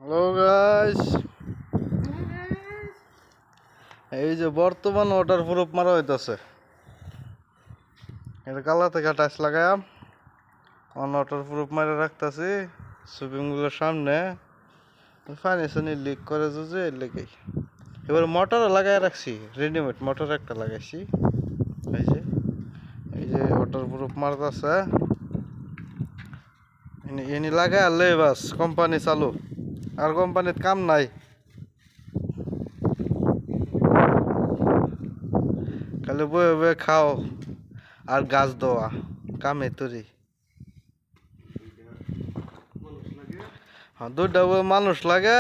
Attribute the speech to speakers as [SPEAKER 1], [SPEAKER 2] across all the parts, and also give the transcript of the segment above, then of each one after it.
[SPEAKER 1] Hello guys, এই যে বর্তমান ওয়াটার প্রুফ মারা হইতাছে। এটা কালা থেকে টাচ লাগাম ওয়াটার প্রুফ মারা রাখতেছি সুইমিং পুলের সামনে। পানি সানি লিক করে যে এর লেগেই এবার মোটর লাগাই রাখছি, রেডিমেড মোটর একটা লাগাইছি। এই যে ওয়াটার প্রুফ মারতেছে, এনি লাগাই আনলে বাস কোম্পানি চালু। আর কোম্পানির কাম নাই, খালি বয়ে বয়ে খাও আর গাছ দেওয়া কামে তরি। হ্যাঁ, দুইটা মানুষ লাগে,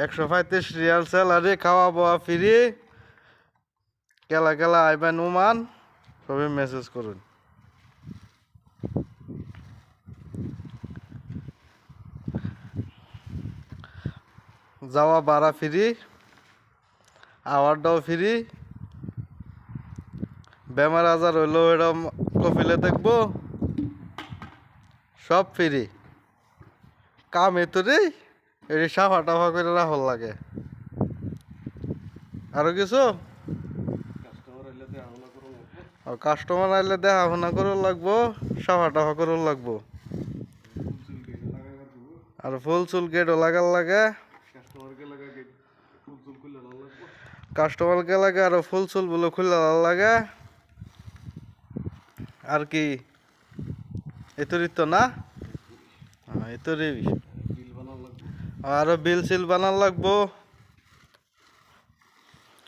[SPEAKER 1] 135 রিয়াল স্যালারি, খাওয়া বোয়া ফ্রি। কেলা কেলা আইবেন ওমান, সবই মেসেজ করুন। যাওয়া ভাড়া ফ্রি, আওয়ারটাও ফ্রি। বেমার আজার হইলেও এরকম কফিলে দেখবো, সব ফ্রি। কাম এতরে এটি সাফা টাফা করে রাখল লাগে। আরো কিছু কাস্টমার আইলে দেখাশোনা করুন লাগবো, সাফা টাফা করুন লাগবো। আর ফুল চুল গেটও লাগার লাগে, কাস্টমারকে লাগে আর ফুল চুল গুলো খুলে লাগে। আর কি এতরি তো না, এতরি আরো বিল সিল বানার লাগবো,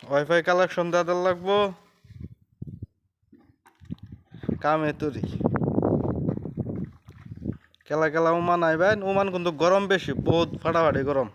[SPEAKER 1] ওয়াইফাই কালেকশন দেওয়ার লাগবো। কাম এতরি কেলা কেলা ওমান আইবেন। ওমান কিন্তু গরম বেশি, বহুত ফাটাফাটি গরম।